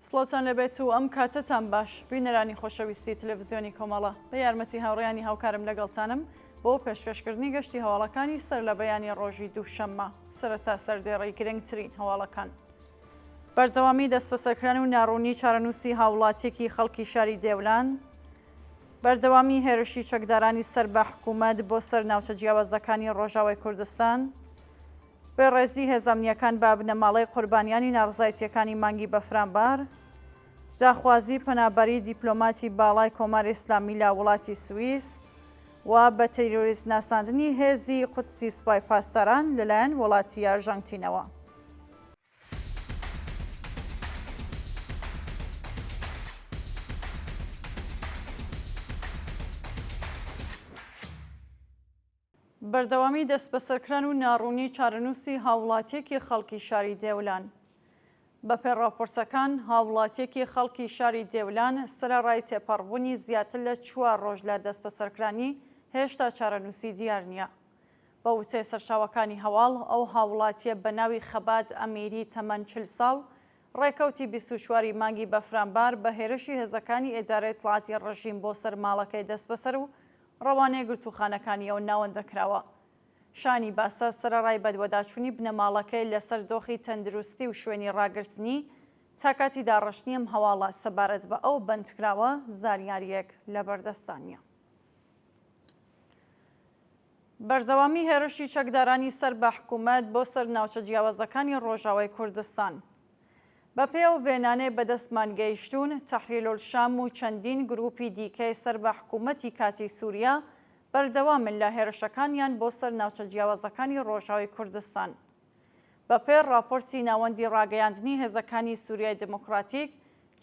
سڵۆتان لەبێت و ئەم کاتتان باش بینەرانی خۆشەویستی تەلەڤیزیۆنی کۆمەڵە بە یارمەتی هاوڕێیانی هاوکارم لەگەڵتانم بۆ پێشکەشکردنی گەشتی هەواڵەکانی سەر لە بەیانی ڕۆژی دووشەممە سەرەتا سەردێڕی گرنگترین هەواڵەکان. بەردەوامی دەستبەسەرکردن و ناڕوونی چارەنووسی هاوڵاتیەکی خەڵکی شاری دێولان، بەردەوامی هێرشی چەکدارانی سەر بە حکوومەت بۆ سەر ناوچە جیاوازەکانی ڕۆژاوای کوردستان، بێڕێزی هێزانیەکان با بنەماڵەی قوربانیانی ناڕزایەتیەکانی مانگی بەفرانبار، داخوازی پەنابەری دیپلۆماتی باڵای کۆماری ئیسلامی لە وڵاتی سوئیس و بە تەیرۆریست ناساندنی هێزی قودسی سوپای پاسداران لەلایەن وڵاتی ئەرژەنتینەوە. بەردەوامی دەستبەسەرکردن و ناڕوونی چارەنووسی هاوڵاتیەکی خەڵکی شاری دێولان. بەپێ راپۆرتەکان، هاوڵاتیەکی خەڵکی شاری دێولان سەرەڕای تێپەڕبوونی زیاتر لە 4 ڕۆژ لە دەستبەسەرکرانی هێشتا چارەنووسی دیار نییە. بە وتەی سەرچاوەکانی هەواڵ، ئەو هاوڵاتیە بە ناوی خەبات ئەمیری تەمەن 40 ساڵ ڕێکەوتی 24 مانگی بەفرانبار بە هێرشی هێزەکانی ئیدارەی دەسەڵاتی ڕژیم بۆ سەر ماڵەکەی دەستبەسەر و ڕەوانەی گرتوخانەکانیەوە ناوەندەکراوە. شانی باسە سەرەڕای بەدوەداچوونی بنەماڵەکەی لەسەر دۆخی تەندروستی و شوێنی ڕاگررتنی تا کاتی داڕشتنی ئەم هەواڵە سەبارەت بە ئەو بەندکراوە زانیاریەک لە بەردەستانیە. بەردەوامی هێرشی چەکدارانی سەر بە حکوومەت بۆ سەر ناوچە جیاوازەکانی ڕۆژاوای کوردستان. بەپێ ئەو وێنانەی بەدەستمان گەیشتوون، تەحریلولشام و چەندین گروپی دیکەی سەر بە حکوومەتی کاتی سووریا بەردەوامن لە هێرشەکانیان بۆ سەر ناوچە جیاوازەکانی ڕۆژاوی کوردستان. بەپێ راپۆرتی ناوەندی ڕاگەیاندنی هێزەکانی سووریای دموکراتیک،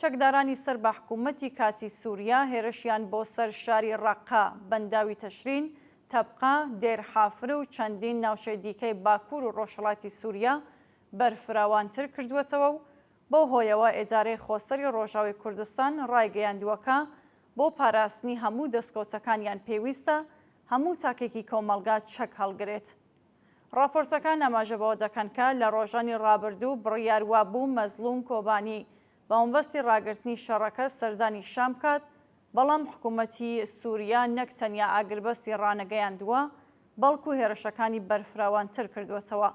چەکدارانی سەر بە حکوومەتی کاتی سووریا هێرشیان بۆ سەر شاری ڕەقا، بەنداوی تەشرین، تەبقا، دێرحافر و چەندین ناوچەی دیکەی باکوور و ڕۆژهەڵاتی سووریا بەرفراوانتر کردووەتەوە و بۆ هۆیەوە ئیدارەی خۆسەری ڕۆژاوی کوردستان ڕایگەیاندووەکە بۆ پاراستنی هەموو دەستکەوتەکانیان پێویستە هەموو تاکێکی کۆمەڵگا چەک هەڵگرێت. راپۆرتەکان ئاماژە بەوە دەکەن کە لە ڕۆژانی ڕابردوو بڕیاروابوو مەزلوم کۆبانی بە مەبەستی ڕاگررتنی شەڕەکە سەردانی شام کات، بەڵام حکوومەتی سووریا نەک تەنیا ئاگربەستی ڕانەگەیاندووە، بەڵکو هێرشەکانی بەرفراوانتر کردوێتەوە.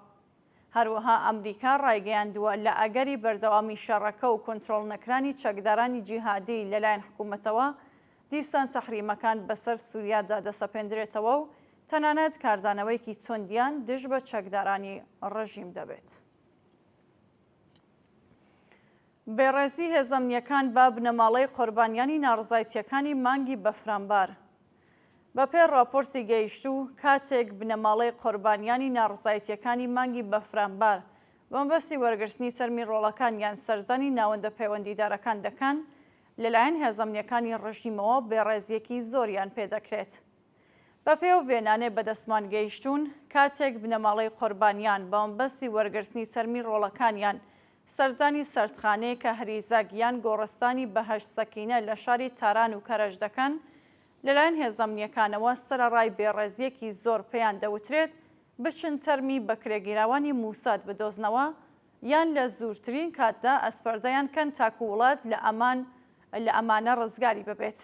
هەروەها ئەمریکا ڕایگەیاندووە لە ئەگەری بەردەوامی شەڕەکە و کۆنتڕۆڵ نەکرانی چەکدارانی جیهادی لەلایەن حکوومەتەوە دیسان تەحریمەکان بەسەر سووریادا دەسەپێندرێتەوە و تەنانەت کاردانەوەیکی توندیان دژ بە چەکدارانی ڕژیم دەبێت. بێڕێزی هێزەمنیەکان با بنەماڵەی قوربانیانی ناڕزایەتیەکانی مانگی بەفرانبار. بەپێ راپۆرتی گەیشتوو، کاتێک بنەماڵەی قوربانیانی ناڕزایەتیەکانی مانگی بەفرانبار بە مەبەستی وەرگرتنی سەرمیڕۆڵەکانیان سەردانی ناوەندە پەیوەندیدارەکان دەکەن، لەلایەن هێزەمنیەکانی ڕژیمەوە بێڕێزیەکی زۆریان پێدەکرێت. بەپێ ئەو وێنانەی بەدەستمان گەیشتوون، کاتێک بنەماڵەی قوربانیان بە مەبەستی وەرگرتنی سەرمیڕۆڵەکانیان سەردانی سەردخانەیە کە هەریزەگیان گۆڕستانی بەهەشت سەکینە لە شاری تاران و کەرەش دەکەن، لەلایەن هێزەمنیەکانەوە سەرەڕای بێڕێزیەکی زۆر پێیان دەوترێت بچن تەرمی بەکرێگیراوانی موساد بدۆزنەوە یان لە زوورترین کاتدا ئەسپەردەیان کەن تاکو وڵات لە ئەمانە ڕزگاری ببێت.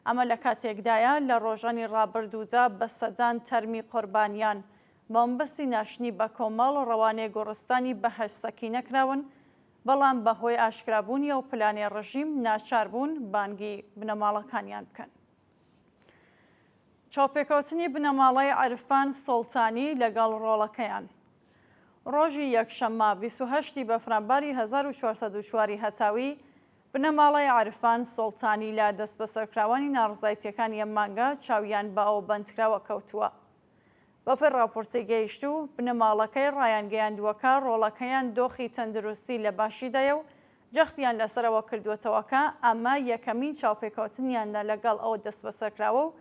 ئەمە لە کاتێکدایە لە ڕۆژانی ڕابردوودا بە سەدان تەرمی قوربانیان بە مەبەستی ناشنی بە کۆمەڵ ڕەوانەی گۆڕستانی بەهەشت سەکینە کراون، بەڵام بەهۆی ئاشکرابوونی ئەو پلانەی ڕژیم ناچار بوون بانگی بنەماڵەکانیان بکەن. چاوپێکەوتنی بنەماڵەی عەرفان سوڵتانی لەگەڵ ڕۆڵەکەیان. ڕۆژی یەکشەممە 28 بەفرانباری 1404 هەتاوی بنەماڵەی عەرفان سوڵتانی لە دەستبەسەرکراوانی ناڕزایەتیەکانی ئەم مانگە چاویان بە ئەو بەندکراوە کەوتووە. بەپێ راپۆرتی گەیشتوو، بنەماڵەکەی ڕایانگەیاندووەکە ڕۆڵەکەیان دۆخی تەندروستی لە باشیدایە و جەختیان لەسەرەوە کردوێتەوەکە ئەمە یەکەمین چاوپێکەوتنیاندا لەگەڵ ئەو دەستبەسەرکراوە و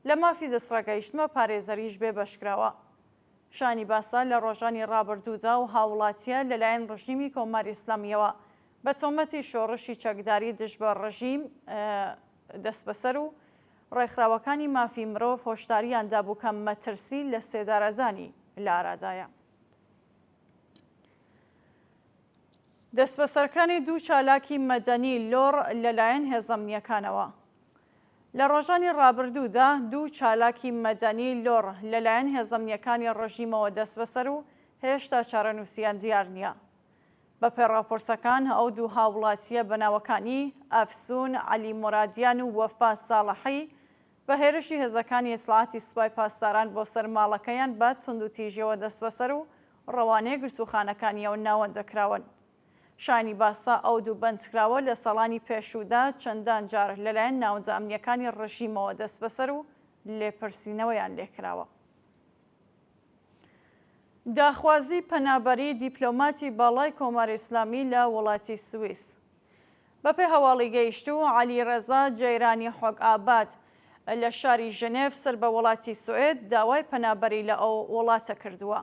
لە مافی دەستڕاگەیشتنەوە پارێزەریش بێ بەشکراوە. شانی باسا لە ڕۆژانی ڕابردوودا و هاوڵاتیە لەلایەن ڕژیمی کۆماری ئیسلامیەوە بە تۆمەتی شۆڕشی چەکداری دژ بە ڕژیم دەستبەسەر و ڕێکخراوەکانی مافی مرۆڤ هۆشداریان دابوو کە مەترسی لە سێدارەزانی لە ئارادایە. دەست بەسەرکردنی دوو چالاکی مەدەنی لۆڕ لەلایەن هێزە ئەمنیەکانەوە. لە ڕۆژانی ڕابردوودا دوو چالاکی مەدەنی لۆڕ لەلایەن هێزە ئەمنیەکانی ڕژیمەوە دەست بەسەر و هێشتا چارەنووسیان دیار نییە. بەپێی راپۆرسەکان ئەو دوو هاوڵاتیە بەناوەکانی ئەفسوون عەلی مورادیان و وەفا ساڵحی بە هێرشی هێزەکانی ئیسلاحاتی سوپای پاسداران بۆ سەر ماڵەکەیان بە توندوتیژیەوە دەست بەسەر و ڕەوانەیە گرتوخانەکانیەوە ناوەندەکراون. شانی باسا ئەو دوو بەندکراوە لە ساڵانی پێشوودا چەندان جار لەلایەن ناوەندە ئەمنیەکانی ڕژیمەوە دەست بەسەر و لێپرسینەوەیان لێکراوە. داخوازی پەنابەری دیپلۆماتی باڵای کۆماری ئیسلامی لە وڵاتی سویس. بەپێی هەواڵی گەیشتوو عەلیڕێزا جەیرانی حۆگئاباد لە شاری ژنێڤ سەر بە وڵاتی سوئێد داوای پەنابەری لە ئەو وڵاتە کردووە.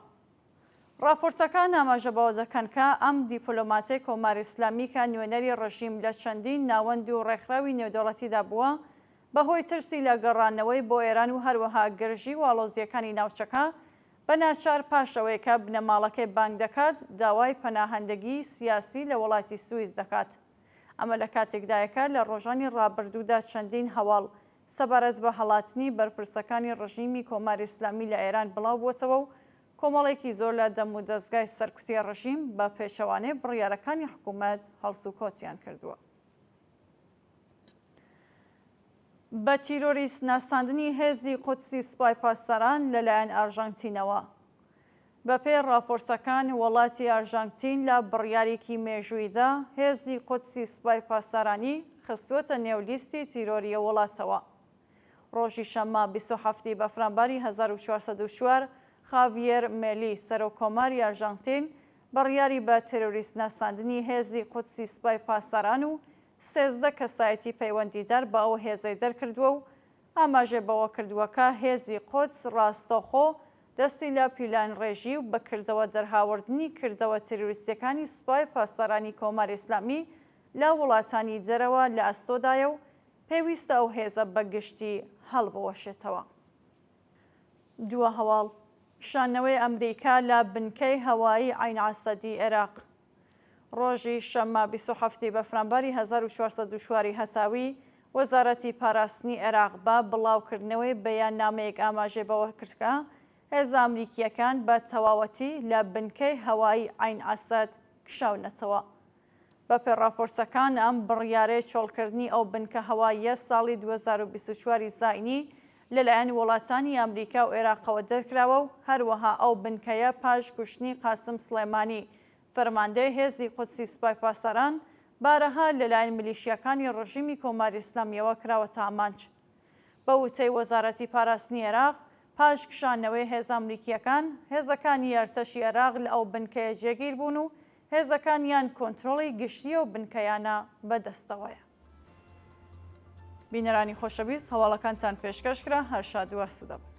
راپۆرتەکان ئاماژە بەوە دەکەن کە ئەم دیپلۆماتیای کۆماری ئیسلامی کە نوێنەری ڕژیم لە چەندین ناوەندی و ڕێکخراوی نێودەوڵەتیدا بووە بەهۆی ترسی لە گەڕانەوەی بۆ ئێران و هەروەها گرژی و ئاڵۆزیەکانی ناوچەکە بە ناچار پاشەوەی کە بنەماڵەکەی بانگ دەکات داوای پەناهەندگی سیاسی لە وڵاتی سویس دەکات. ئەمە لە کاتێکدایەکە لە ڕۆژانی ڕابردوودا چەندین هەواڵ سەبارەت بە هەڵاتنی بەرپرسەکانی ڕژیمی کۆماری ئیسلامی لە ئێران بڵاو بووتەوە و کۆمەڵێکی زۆر لە دەم و دەستگای سەرکوتی ڕژیم بە پێچەوانەی بڕیارەکانی حکوومەت هەڵسوکۆتیان کردووە. بە تیرۆریست ناساندنی هێزی قودسی سوپای پاسداران لەلایەن ئارژەنتینەوە. بەپێی راپۆرسەکان وڵاتی ئارژەنتین لە بڕیارێکی مێژوویدا هێزی قودسی سوپای پاسدارانی خستووەتە نێو لیستی تیرۆریە وڵاتەوە. ڕۆژی شەممە 27 بەفرانباری 1404 خاڤیێر مێلی سەرۆکۆماری ئارژەنتین بڕیاری بە تێرۆریست ناساندنی هێزی قودسی سوپای پاسداران و 13 کەسایەتی پەیوەندیدار بە ئەو هێزەی دەرکردووە و ئاماژێ بەوە کردووەکە هێزی قودس ڕاستەوخۆ دەستی لە پیلان ڕێژی و بەکردەوە دەرهاوردنی کردەوە تێرۆریستیەکانی سوپای پاسدارانی کۆماری ئیسلامی لە وڵاتانی دەرەوە لە ئەستۆدایە و پێویستە ئەو هێزە بەگشتی هەڵبوەشێتەوە. دووە هەواڵ کشانەوەی ئەمریکا لە بنکەی هەوایی عین ئاسەدی عێراق. ڕۆژی شەممە 27 بەفرانباری 1404 هەساوی وەزارەتی پاراستنی عێراق بە بڵاوکردنەوەی بەیاننامەیەک ئاماژێ بەوە کردکە هێزە ئەمریکیەکان بە تەواوەتی لە بنکەی هەوایی عین ئاسەد کشاونەتەوە. بەپێی راپۆرسەکان ئەم بڕیارەی چۆڵکردنی ئەو بنکە هەواییە ساڵی 2024 زاینی لەلایەن وڵاتانی ئەمریکا و عێراقەوە دەرکراوە و هەروەها ئەو بنکەیە پاش کوشتنی قاسم سلێمانی فەرماندەی هێزی قودسی سوپای پاسداران بارەها لەلایەن میلیشیاکانی ڕژیمی کۆماری ئیسلامیەوە کراوەتە ئامانج. بە وتەی وەزارەتی پاراستنی عێراق پاش کشانەوەی هێز ئەمریکیەکان هێزەکانی ئەرتەشی عێراق لە ئەو بنکەیە جێگیر بوون و هێزەکانیان کۆنتڕۆڵی گشتیە و بنکەیانە بەدەستەوەیە. بینەرانی خۆشەویست هەواڵەکانتان پێشکەشکرا هەر شاد و ئاسوودە بن.